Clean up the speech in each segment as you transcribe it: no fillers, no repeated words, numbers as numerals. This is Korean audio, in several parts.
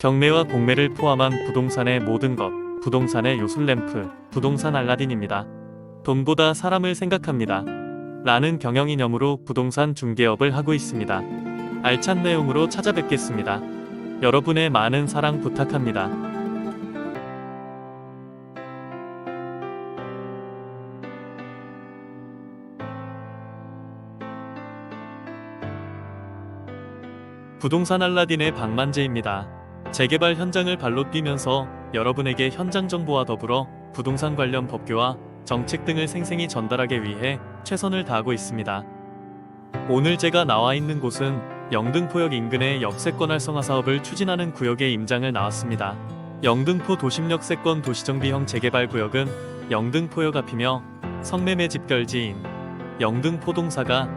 경매와 공매를 포함한 부동산의 모든 것, 부동산의 요술램프, 부동산 알라딘입니다. 돈보다 사람을 생각합니다. 라는 경영이념으로 부동산 중개업을 하고 있습니다. 알찬 내용으로 찾아뵙겠습니다. 여러분의 많은 사랑 부탁합니다. 부동산 알라딘의 박만재입니다. 재개발 현장을 발로 뛰면서 여러분에게 현장 정보와 더불어 부동산 관련 법규와 정책 등을 생생히 전달하기 위해 최선을 다하고 있습니다. 오늘 제가 나와 있는 곳은 영등포역 인근의 역세권 활성화 사업을 추진하는 구역에 임장을 나왔습니다. 영등포 도심역세권 도시정비형 재개발 구역은 영등포역 앞이며 성매매 집결지인 영등포동사가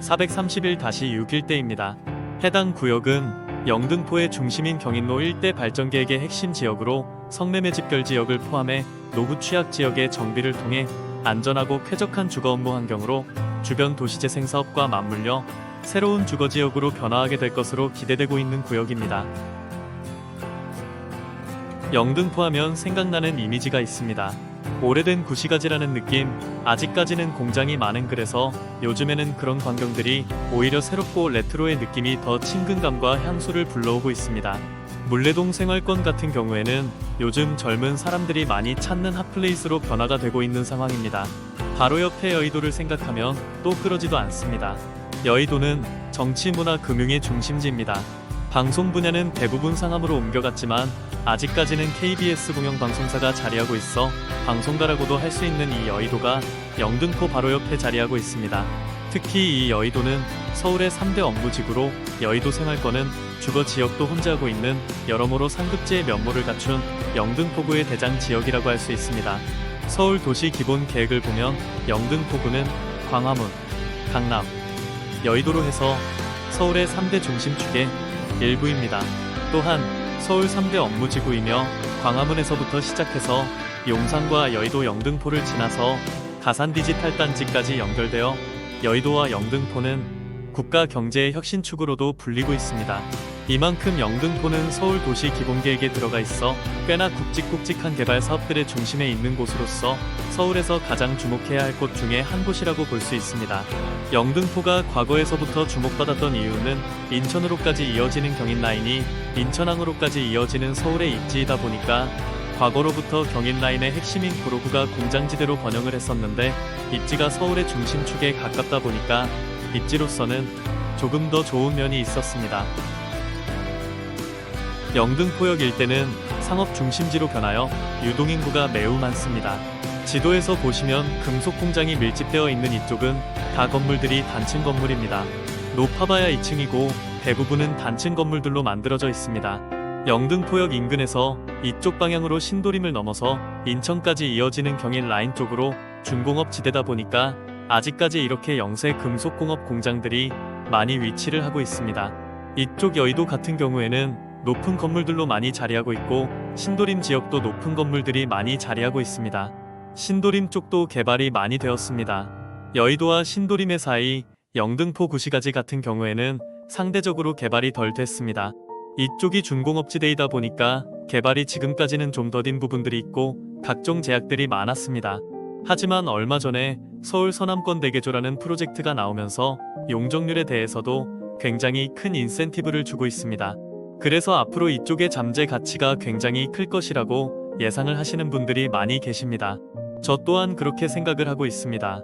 431-6 일대입니다. 해당 구역은 영등포의 중심인 경인로 일대 발전계획의 핵심 지역으로 성매매 집결지역을 포함해 노후 취약 지역의 정비를 통해 안전하고 쾌적한 주거 업무 환경으로 주변 도시재생 사업과 맞물려 새로운 주거지역으로 변화하게 될 것으로 기대되고 있는 구역입니다. 영등포 하면 생각나는 이미지가 있습니다. 오래된 구시가지라는 느낌, 아직까지는 공장이 많은 그래서 요즘에는 그런 광경들이 오히려 새롭고 레트로의 느낌이 더 친근감과 향수를 불러오고 있습니다. 물레동 생활권 같은 경우에는 요즘 젊은 사람들이 많이 찾는 핫플레이스로 변화가 되고 있는 상황입니다. 바로 옆에 여의도를 생각하면 또 그러지도 않습니다. 여의도는 정치, 문화, 금융의 중심지입니다. 방송 분야는 대부분 상암으로 옮겨갔지만 아직까지는 KBS 공영방송사가 자리하고 있어 방송가라고도 할 수 있는 이 여의도가 영등포 바로 옆에 자리하고 있습니다. 특히 이 여의도는 서울의 3대 업무지구로 여의도 생활권은 주거지역도 혼재하고 있는 여러모로 상급지의 면모를 갖춘 영등포구의 대장 지역이라고 할 수 있습니다. 서울 도시 기본 계획을 보면 영등포구는 광화문, 강남, 여의도로 해서 서울의 3대 중심축의 일부입니다. 또한 서울 3대 업무지구이며 광화문에서부터 시작해서 용산과 여의도 영등포를 지나서 가산 디지털 단지까지 연결되어 여의도와 영등포는 국가 경제의 혁신축으로도 불리고 있습니다. 이만큼 영등포는 서울 도시 기본계획에 들어가 있어 꽤나 굵직굵직한 개발 사업들의 중심에 있는 곳으로서 서울에서 가장 주목해야 할 곳 중에 한 곳이라고 볼 수 있습니다. 영등포가 과거에서부터 주목받았던 이유는 인천으로까지 이어지는 경인라인이 인천항으로까지 이어지는 서울의 입지이다 보니까 과거로부터 경인라인의 핵심인 구로구가 공장지대로 번영을 했었는데 입지가 서울의 중심축에 가깝다 보니까 입지로서는 조금 더 좋은 면이 있었습니다. 영등포역 일대는 상업 중심지로 변하여 유동인구가 매우 많습니다. 지도에서 보시면 금속 공장이 밀집되어 있는 이쪽은 다 건물들이 단층 건물입니다. 높아봐야 2층이고 대부분은 단층 건물들로 만들어져 있습니다. 영등포역 인근에서 이쪽 방향으로 신도림을 넘어서 인천까지 이어지는 경인 라인 쪽으로 중공업 지대다 보니까 아직까지 이렇게 영세 금속공업 공장들이 많이 위치를 하고 있습니다. 이쪽 여의도 같은 경우에는 높은 건물들로 많이 자리하고 있고 신도림 지역도 높은 건물들이 많이 자리하고 있습니다. 신도림 쪽도 개발이 많이 되었습니다. 여의도와 신도림의 사이 영등포 구시가지 같은 경우에는 상대적으로 개발이 덜 됐습니다. 이쪽이 준공업지대이다 보니까 개발이 지금까지는 좀 더딘 부분들이 있고 각종 제약들이 많았습니다. 하지만 얼마 전에 서울 서남권 대개조라는 프로젝트가 나오면서 용적률에 대해서도 굉장히 큰 인센티브를 주고 있습니다. 그래서 앞으로 이쪽의 잠재 가치가 굉장히 클 것이라고 예상을 하시는 분들이 많이 계십니다. 저 또한 그렇게 생각을 하고 있습니다.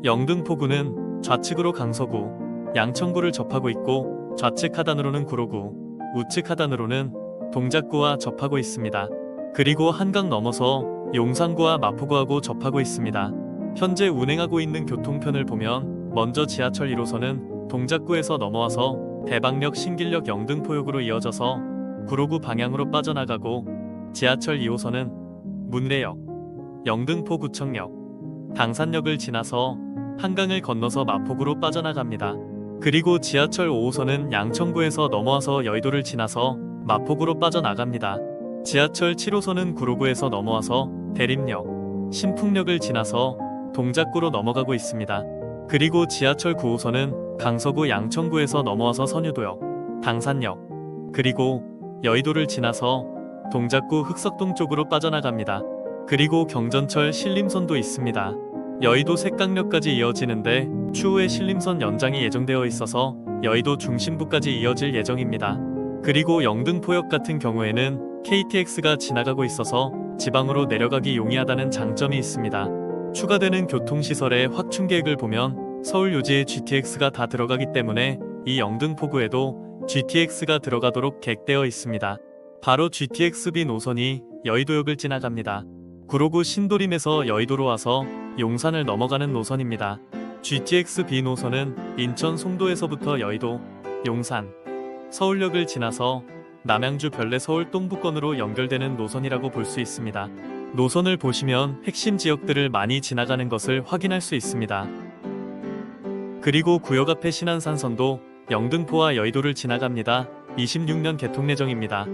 영등포구는 좌측으로 강서구, 양천구를 접하고 있고 좌측 하단으로는 구로구, 우측 하단으로는 동작구와 접하고 있습니다. 그리고 한강 넘어서 용산구와 마포구하고 접하고 있습니다. 현재 운행하고 있는 교통편을 보면 먼저 지하철 1호선은 동작구에서 넘어와서 대방역 신길역 영등포역으로 이어져서 구로구 방향으로 빠져나가고 지하철 2호선은 문례역, 영등포구청역, 당산역을 지나서 한강을 건너서 마포구로 빠져나갑니다. 그리고 지하철 5호선은 양천구에서 넘어와서 여의도를 지나서 마포구로 빠져나갑니다. 지하철 7호선은 구로구에서 넘어와서 대림역, 신풍역을 지나서 동작구로 넘어가고 있습니다. 그리고 지하철 9호선은 강서구 양천구에서 넘어와서 선유도역, 당산역, 그리고 여의도를 지나서 동작구 흑석동 쪽으로 빠져나갑니다. 그리고 경전철 신림선도 있습니다. 여의도 색강역까지 이어지는데 추후에 신림선 연장이 예정되어 있어서 여의도 중심부까지 이어질 예정입니다. 그리고 영등포역 같은 경우에는 KTX가 지나가고 있어서 지방으로 내려가기 용이하다는 장점이 있습니다. 추가되는 교통시설의 확충 계획을 보면 서울 요지에 GTX가 다 들어가기 때문에 이 영등포구에도 GTX가 들어가도록 계획되어 있습니다. 바로 GTX-B 노선이 여의도역을 지나갑니다. 구로구 신도림에서 여의도로 와서 용산을 넘어가는 노선입니다. GTX-B 노선은 인천 송도에서부터 여의도, 용산, 서울역을 지나서 남양주 별내 서울 동부권으로 연결되는 노선이라고 볼 수 있습니다. 노선을 보시면 핵심 지역들을 많이 지나가는 것을 확인할 수 있습니다. 그리고 구역 앞에 신안산선도 영등포와 여의도를 지나갑니다. 26년 개통 예정입니다.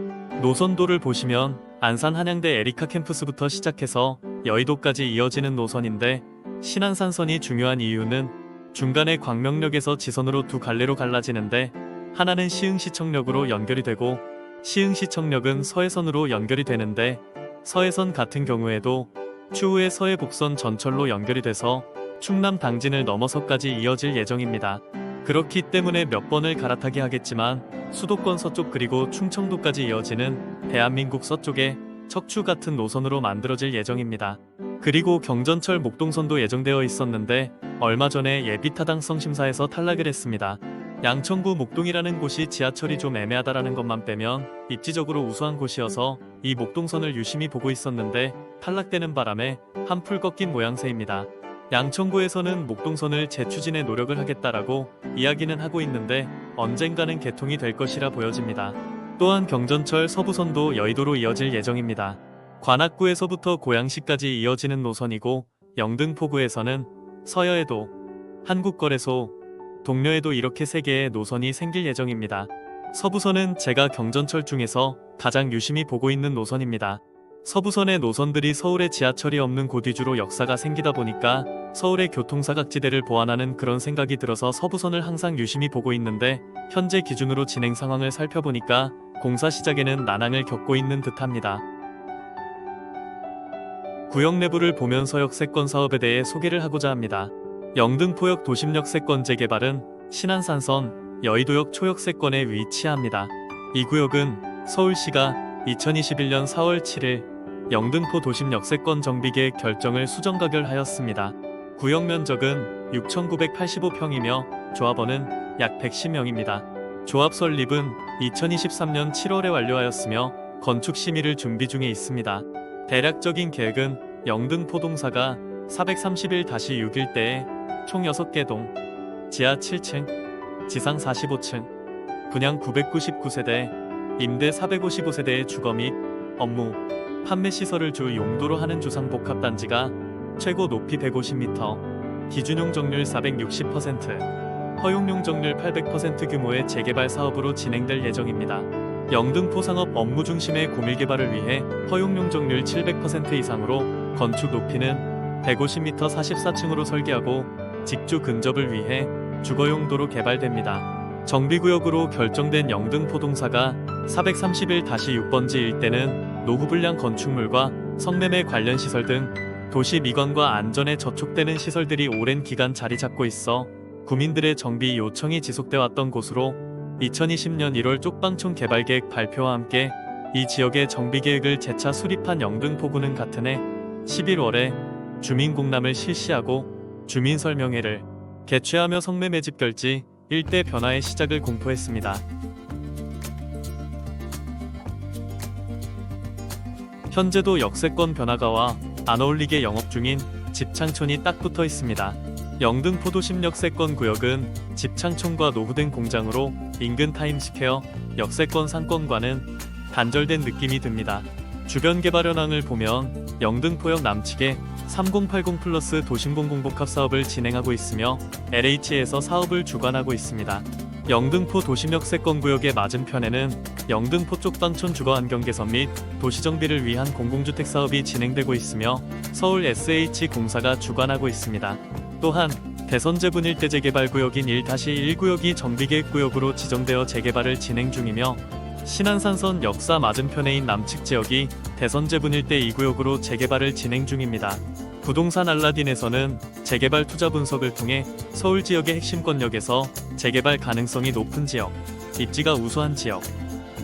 노선도를 보시면 안산 한양대 에리카 캠퍼스부터 시작해서 여의도까지 이어지는 노선인데 신안산선이 중요한 이유는 중간에 광명역에서 지선으로 두 갈래로 갈라지는데 하나는 시흥시청역으로 연결이 되고 시흥시청역은 서해선으로 연결이 되는데 서해선 같은 경우에도 추후에 서해복선 전철로 연결이 돼서 충남 당진을 넘어서까지 이어질 예정입니다. 그렇기 때문에 몇 번을 갈아타게 하겠지만 수도권 서쪽 그리고 충청도까지 이어지는 대한민국 서쪽의 척추 같은 노선으로 만들어질 예정입니다. 그리고 경전철 목동선도 예정되어 있었는데 얼마 전에 예비 타당성 심사에서 탈락을 했습니다. 양천구 목동이라는 곳이 지하철이 좀 애매하다라는 것만 빼면 입지적으로 우수한 곳이어서 이 목동선을 유심히 보고 있었는데 탈락되는 바람에 한풀 꺾인 모양새입니다. 양천구에서는 목동선을 재추진에 노력을 하겠다라고 이야기는 하고 있는데 언젠가는 개통이 될 것이라 보여집니다. 또한 경전철 서부선도 여의도로 이어질 예정입니다. 관악구에서부터 고양시까지 이어지는 노선이고 영등포구에서는 서여에도, 한국거래소, 동료에도 이렇게 3개의 노선이 생길 예정입니다. 서부선은 제가 경전철 중에서 가장 유심히 보고 있는 노선입니다. 서부선의 노선들이 서울에 지하철이 없는 곳 위주로 역사가 생기다 보니까 서울의 교통사각지대를 보완하는 그런 생각이 들어서 서부선을 항상 유심히 보고 있는데 현재 기준으로 진행 상황을 살펴보니까 공사 시작에는 난항을 겪고 있는 듯합니다. 구역 내부를 보면서 역세권 사업에 대해 소개를 하고자 합니다. 영등포역 도심역 세권 재개발은 신안산선, 여의도역 초역세권에 위치합니다. 이 구역은 서울시가 2021년 4월 7일 영등포 도심역세권 정비계획 결정을 수정 가결하였습니다. 구역 면적은 6,985평이며 조합원은 약 110명입니다. 조합 설립은 2023년 7월에 완료하였으며 건축 심의를 준비 중에 있습니다. 대략적인 계획은 영등포동사가 431-6일대에 총 6개 동, 지하 7층, 지상 45층, 분양 999세대, 임대 455세대의 주거 및 업무, 판매 시설을 주 용도로 하는 주상복합단지가 최고 높이 150m, 기준용 적률 460%, 허용용 적률 800% 규모의 재개발 사업으로 진행될 예정입니다. 영등포 상업 업무 중심의 고밀개발을 위해 허용용 적률 700% 이상으로 건축 높이는 150m 44층으로 설계하고 직주 근접을 위해 주거용도로 개발됩니다. 정비구역으로 결정된 영등포동사가 431-6번지 일대는 노후불량 건축물과 성매매 관련 시설 등 도시 미관과 안전에 저촉되는 시설들이 오랜 기간 자리 잡고 있어 구민들의 정비 요청이 지속돼 왔던 곳으로 2020년 1월 쪽방촌 개발계획 발표와 함께 이 지역의 정비계획을 재차 수립한 영등포구는 같은 해 11월에 주민공람을 실시하고 주민설명회를 개최하며 성매매 집결지 일대 변화의 시작을 공포했습니다. 현재도 역세권 변화가와 안 어울리게 영업 중인 집창촌이 딱 붙어 있습니다. 영등포 도심 역세권 구역은 집창촌과 노후된 공장으로 인근 타임스퀘어, 역세권 상권과는 단절된 느낌이 듭니다. 주변 개발 현황을 보면 영등포역 남측에 3080 플러스 도심공공복합 사업을 진행하고 있으며 LH에서 사업을 주관하고 있습니다. 영등포 도심역세권 구역의 맞은편에는 영등포 쪽방촌 주거환경 개선 및 도시정비를 위한 공공주택 사업이 진행되고 있으며 서울 SH공사가 주관하고 있습니다. 또한 대선제분 일대 재개발 구역인 1-1구역이 정비계획구역으로 지정되어 재개발을 진행 중이며 신안산선 역사 맞은편에인 남측 지역이 대선제분 일대 2구역으로 재개발을 진행 중입니다. 부동산 알라딘에서는 재개발 투자 분석을 통해 서울 지역의 핵심 권역에서 재개발 가능성이 높은 지역, 입지가 우수한 지역,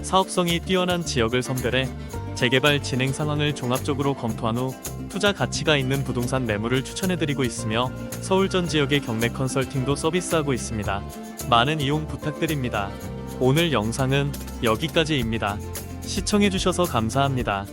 사업성이 뛰어난 지역을 선별해 재개발 진행 상황을 종합적으로 검토한 후 투자 가치가 있는 부동산 매물을 추천해드리고 있으며 서울 전 지역의 경매 컨설팅도 서비스하고 있습니다. 많은 이용 부탁드립니다. 오늘 영상은 여기까지입니다. 시청해주셔서 감사합니다.